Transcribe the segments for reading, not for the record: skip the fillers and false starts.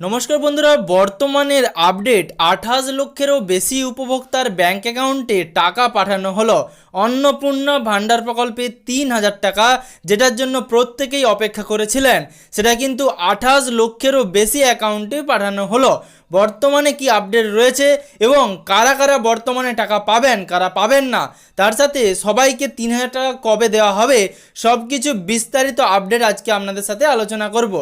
নমস্কার বন্ধুরা, বর্তমানের আপডেট 28 লক্ষেরও বেশি উপভোক্তার ব্যাংক অ্যাকাউন্টে টাকা পাঠানো হলো। অন্নপূর্ণা ভাণ্ডার প্রকল্পে 3000 টাকা, যেটার জন্য প্রত্যেকেই অপেক্ষা করেছিলেন, সেটা কিন্তু 28 লক্ষেরও বেশি অ্যাকাউন্টে পাঠানো হলো। বর্তমানে কি আপডেট রয়েছে এবং কারা কারা বর্তমানে টাকা পাবেন, কারা পাবেন না, তার সাথে সবাইকে 3000 টাকা কবে দেওয়া হবে, সব কিছু বিস্তারিত আপডেট আজকে আপনাদের সাথে আলোচনা করব।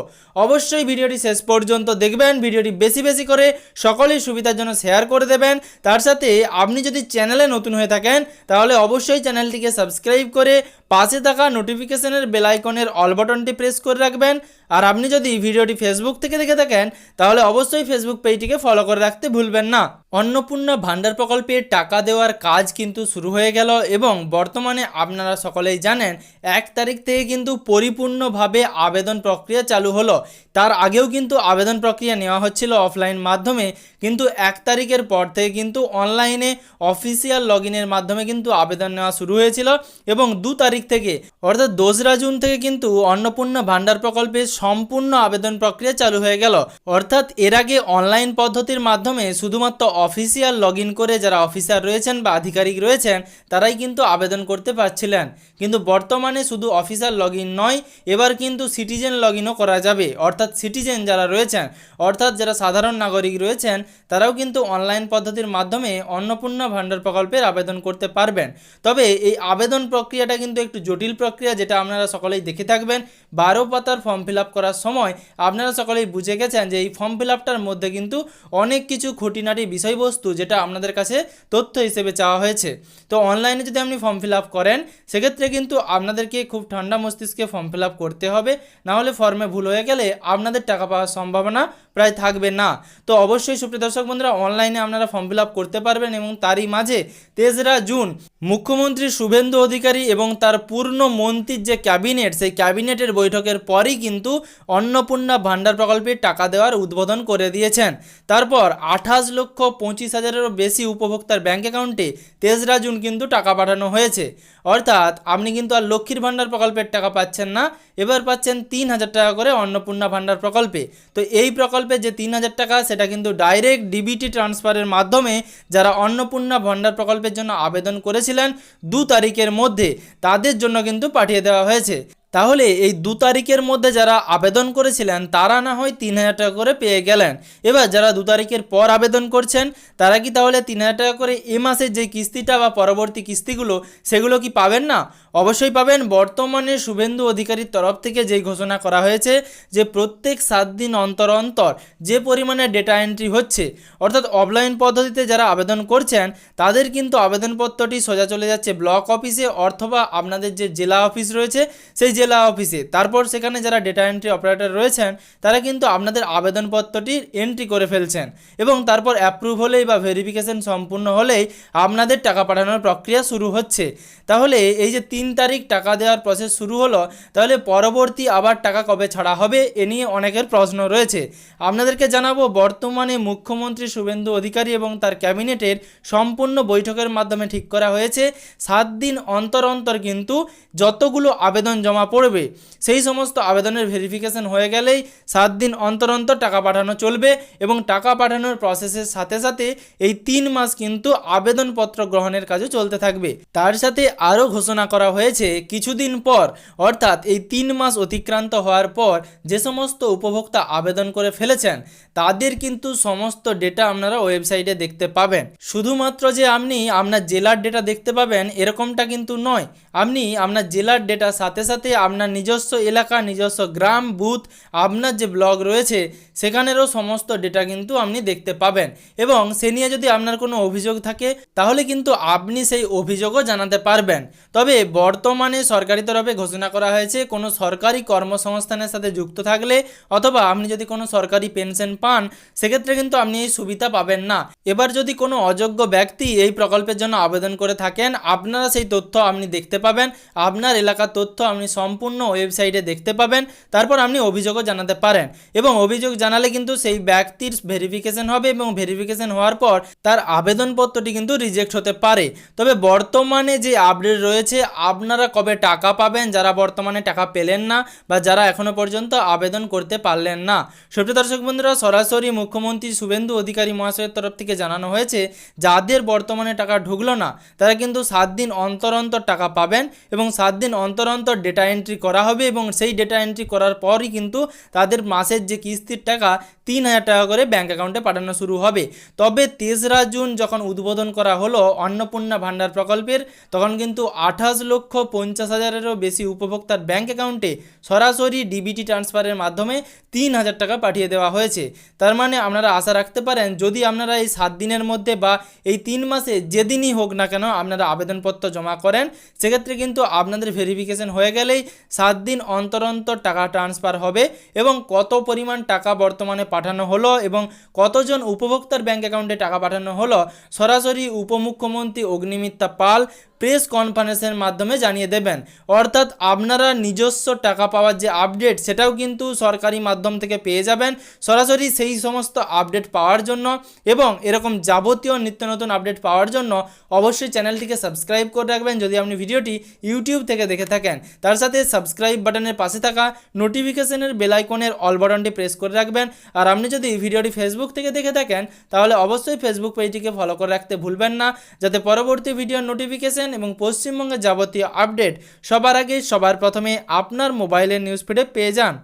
অবশ্যই ভিডিওটি শেষ পর্যন্ত দেখবেন। ভিডিওটি বেশি বেশি করে সকলের সুবিধার জন্য শেয়ার করে দেবেন। তার সাথে আপনি যদি চ্যানেলে নতুন হয়ে থাকেন তাহলে অবশ্যই চ্যানেলটিকে সাবস্ক্রাইব করে পাশে থাকা নোটিফিকেশনের বেল আইকনের অল বাটনটি প্রেস করে রাখবেন। আর আপনি যদি ভিডিওটি ফেসবুক থেকে দেখে থাকেন তাহলে অবশ্যই ফেসবুক পেজটিকে ফলো করে রাখতে ভুলবেন না। অন্নপূর্ণা ভাণ্ডার প্রকল্পে টাকা দেওয়ার কাজ কিন্তু শুরু হয়ে গেল এবং বর্তমানে আপনারা সকলেই জানেন 1 তারিখ থেকে কিন্তু পরিপূর্ণভাবে আবেদন প্রক্রিয়া চালু হলো। তার আগেও কিন্তু আবেদন প্রক্রিয়া নেওয়া হচ্ছিল অফলাইন মাধ্যমে, কিন্তু 1 তারিখের পর থেকে কিন্তু অনলাইনে অফিসিয়াল লগইনের মাধ্যমে কিন্তু আবেদন নেওয়া শুরু হয়েছিল এবং 2 তারিখ থেকে অর্থাৎ 2রা জুন থেকে কিন্তু অন্নপূর্ণা ভাণ্ডার প্রকল্পের সম্পূর্ণ আবেদন প্রক্রিয়া চালু হয়ে গেল। অর্থাৎ এর আগে অনলাইন পদ্ধতির মাধ্যমে শুধুমাত্র অফিসিয়াল লগইন করে যারা অফিসার রয়েছেন বা আধিকারিক রয়েছেন তারাই কিন্তু আবেদন করতে পারছিলেন, কিন্তু বর্তমানে শুধু অফিসার লগইন নয়, এবার কিন্তু সিটিজেন লগইনও করা যাবে। অর্থাৎ সিটিজেন যারা রয়েছেন, অর্থাৎ যারা সাধারণ নাগরিক রয়েছেন, তারাও কিন্তু অনলাইন পদ্ধতির মাধ্যমে অন্নপূর্ণা ভাণ্ডার প্রকল্পের আবেদন করতে পারবেন। তবে এই আবেদন প্রক্রিয়াটা কিন্তু একটু জটিল প্রক্রিয়া, যেটা আপনারা সকলেই দেখে থাকবেন। 12 পাতার ফর্ম ফিল আপ করার সময় আপনারা সকলেই বুঝে গেছেন যে এই ফর্ম ফিল আপটার মধ্যে কিন্তু অনেক কিছু খুঁটিনাটি বিষয়বস্তু যেটা আপনাদের কাছে তথ্য হিসেবে চাওয়া হয়েছে। তো অনলাইনে যদি আপনি ফর্ম ফিল আপ করেন সেক্ষেত্রে কিন্তু আপনাদেরকে খুব ঠান্ডা মস্তিষ্কে ফর্ম ফিল আপ করতে হবে, নাহলে ফর্মে ভুল হয়ে গেলে আপনাদের টাকা পাওয়ার সম্ভাবনা প্রায় থাকবে না। তো অবশ্যই সুপ্রিয় দর্শক বন্ধুরা, অনলাইনে আপনারা ফর্ম ফিল আপ করতে পারবেন এবং তারই মাঝে 3রা জুন মুখ্যমন্ত্রী শুভেন্দু অধিকারী এবং তার পূর্ণ মন্ত্রীর যে ক্যাবিনেট, সেই ক্যাবিনেটের বৈঠকের পরই কিন্তু অন্নপূর্ণা ভাণ্ডার প্রকল্পে টাকা দেওয়ার উদ্বোধন করে দিয়েছেন। তারপর 28,25,000-এরও বেশি উপভোক্তার ব্যাঙ্ক অ্যাকাউন্টে 3রা জুন কিন্তু টাকা পাঠানো হয়েছে। অর্থাৎ আপনি কিন্তু আর লক্ষ্মীর ভাণ্ডার প্রকল্পের টাকা পাচ্ছেন না, এবার পাচ্ছেন 3000 টাকা করে অন্নপূর্ণা ভাণ্ডার প্রকল্পে। তো এই প্রকল্পে যে 3000 টাকা, সেটা কিন্তু ডাইরেক্ট ডিবিটি ট্রান্সফারের মাধ্যমে যারা অন্নপূর্ণা ভাণ্ডার প্রকল্পের জন্য আবেদন করেছিলেন 2 তারিখের মধ্যে, তাদের জন্য কিন্তু পাঠিয়ে দেওয়া হয়েছে। তাহলে এই 2 তারিখের মধ্যে যারা আবেদন করেছিলেন তারা না হয় 3000 টাকা করে পেয়ে গেলেন। এবার যারা 2 তারিখের পর আবেদন করছেন তারা কি তাহলে 3000 টাকা করে এ মাসের যে কিস্তিটা বা পরবর্তী কিস্তিগুলো সেগুলো কি পাবেন না? অবশ্যই পাবেন। বর্তমানে শুভেন্দু অধিকারীর তরফ থেকে যেই ঘোষণা করা হয়েছে যে প্রত্যেক 7 দিন অন্তর অন্তর যে পরিমাণে ডেটা এন্ট্রি হচ্ছে, অর্থাৎ অফলাইন পদ্ধতিতে যারা আবেদন করছেন তাদের কিন্তু আবেদনপত্রটি সোজা চলে যাচ্ছে ব্লক অফিসে অথবা আপনাদের যে জেলা অফিস রয়েছে সেই জেলা অফিসে। তারপর সেখানে যারা ডেটা এন্ট্রি অপারেটর রয়েছেন তারা কিন্তু আপনাদের আবেদনপত্রটি এন্ট্রি করে ফেলছেন এবং তারপর অ্যাপ্রুভ হলেই বা ভেরিফিকেশন সম্পূর্ণ হলেই আপনাদের টাকা পাঠানোর প্রক্রিয়া শুরু হচ্ছে। তাহলে এই যে 3 তারিখ টাকা দেওয়ার প্রসেস শুরু হলো, তাহলে পরবর্তী আবার টাকা কবে ছাড়া হবে এ নিয়ে অনেকের প্রশ্ন রয়েছে। আপনাদেরকে জানাবো, বর্তমানে মুখ্যমন্ত্রী শুভেন্দু অধিকারী এবং তার ক্যাবিনেটের সম্পূর্ণ বৈঠকের মাধ্যমে ঠিক করা হয়েছে 7 দিন অন্তর অন্তর কিন্তু যতগুলো আবেদন জমা পড়বে সেই সমস্ত আবেদনের ভেরিফিকেশন হয়ে গেলেই 7 দিন অন্তর অন্তর টাকা পাঠানো চলবে এবং টাকা পাঠানোর প্রসেসের সাথে সাথে এই 3 মাস কিন্তু আবেদনপত্র গ্রহণের কাজও চলতে থাকবে। তার সাথে আরও ঘোষণা করা হয়েছে কিছুদিন পর, অর্থাৎ এই 3 মাস অতিক্রান্ত হওয়ার পর যে সমস্ত উপভোক্তা আবেদন করে ফেলেছেন তাদের কিন্তু সমস্ত ডেটা আপনারা ওয়েবসাইটে দেখতে পাবেন। শুধুমাত্র যে আপনি আপনার জেলার ডেটা দেখতে পাবেন এরকমটা কিন্তু নয়, আপনি আপনার জেলার ডেটার সাথে সাথে আপনার নিজস্ব এলাকা, নিজস্ব গ্রাম, বুথ, আপনার যে ব্লগ রয়েছে সেখানেরও সমস্ত ডেটা কিন্তু আপনি দেখতে পাবেন এবং সে নিয়ে যদি আপনার কোনো অভিযোগ থাকে তাহলে কিন্তু আপনি সেই অভিযোগও জানাতে পারবেন। তবে বর্তমানে সরকারি তরফে ঘোষণা করা হয়েছে কোনো সরকারি কর্মসংস্থানের সাথে যুক্ত থাকলে অথবা আপনি যদি কোনো সরকারি পেনশন পান সেক্ষেত্রে কিন্তু আপনি এই সুবিধা পাবেন না। এবার যদি কোনো অযোগ্য ব্যক্তি এই প্রকল্পের জন্য আবেদন করে থাকেন আপনারা সেই তথ্য আপনি দেখতে পাবেন, আপনার এলাকার তথ্য আপনি সম্পূর্ণ ওয়েবসাইটে দেখতে পাবেন। তারপর আপনি অভিযোগও জানাতে পারেন এবং অভিযোগ জানালে কিন্তু সেই ব্যক্তির ভেরিফিকেশন হবে এবং ভেরিফিকেশন হওয়ার পর তার আবেদনপত্রটি কিন্তু রিজেক্ট হতে পারে। তবে বর্তমানে যে আপডেট রয়েছে, আপনারা কবে টাকা পাবেন যারা বর্তমানে টাকা পেলেন না বা যারা এখনো পর্যন্ত আবেদন করতে পারলেন না। সুপ্রিয় দর্শক বন্ধুরা, সরাসরি মুখ্যমন্ত্রী শুভেন্দু অধিকারী মহাশয়ের তরফ থেকে জানানো হয়েছে যাদের বর্তমানে টাকা ঢুকলো না তারা কিন্তু 7 দিন অন্তর অন্তর টাকা পাবেন এবং 7 দিন অন্তর অন্তর ডেটা এন্ট্রি করা হবে এবং সেই ডেটা এন্ট্রি করার পরই কিন্তু তাদের মাসের যে কিস্তির টাকা 3,000 টাকা করে ব্যাঙ্ক অ্যাকাউন্টে পাঠানো শুরু হবে। তবে 3রা জুন যখন উদ্বোধন করা হলো অন্নপূর্ণা ভাণ্ডার প্রকল্পের, তখন কিন্তু 28,50,000-এরও বেশি উপভোক্তার ব্যাঙ্ক অ্যাকাউন্টে সরাসরি ডিবিটি ট্রান্সফারের মাধ্যমে 3,000 টাকা পাঠিয়ে দেওয়া হয়েছে। তার মানে আপনারা আশা রাখতে পারেন যদি আপনারা এই 7 দিনের মধ্যে বা এই 3 মাসে যেদিনই হোক না কেন আপনারা আবেদনপত্র জমা করেন, সেক্ষেত্রে কিন্তু আপনাদের ভেরিফিকেশন হয়ে গেলেই 7 দিন অন্তর অন্তর টাকা ট্রান্সফার হবে এবং কত পরিমাণ টাকা বর্তমানে পাঠানো হলো এবং কতজন উপভোক্তার ব্যাঙ্ক অ্যাকাউন্টে টাকা পাঠানো হলো সরাসরি উপমুখ্যমন্ত্রী অগ্নিমিত্রা পাল প্রেস কনফারেন্সের মাধ্যমে জানিয়ে দেবেন। অর্থাৎ আপনারা নিজস্ব টাকা পাওয়ার যে আপডেট সেটাও কিন্তু সরকারি মাধ্যম থেকে পেয়ে যাবেন সরাসরি। সেই সমস্ত আপডেট পাওয়ার জন্য এবং এরকম যাবতীয় নিত্য নতুন আপডেট পাওয়ার জন্য অবশ্যই চ্যানেলটিকে সাবস্ক্রাইব করে রাখবেন যদি আপনি ভিডিওটি ইউটিউব থেকে দেখে থাকেন। তার সাথে সাবস্ক্রাইব বাটনের পাশে থাকা নোটিফিকেশনের বেল আইকনের অল বাটনটি প্রেস করে রাখবেন। আর আপনি যদি ভিডিওটি ফেসবুক থেকে দেখে থাকেন তাহলে অবশ্যই ফেসবুক পেজটিকে ফলো করে রাখতে ভুলবেন না, যাতে পরবর্তী ভিডিওর নোটিফিকেশন এবং পশ্চিমবঙ্গের যাবতীয় আপডেট সবার আগে সবার প্রথমে আপনার মোবাইলের নিউজ ফিডে পেয়ে যান।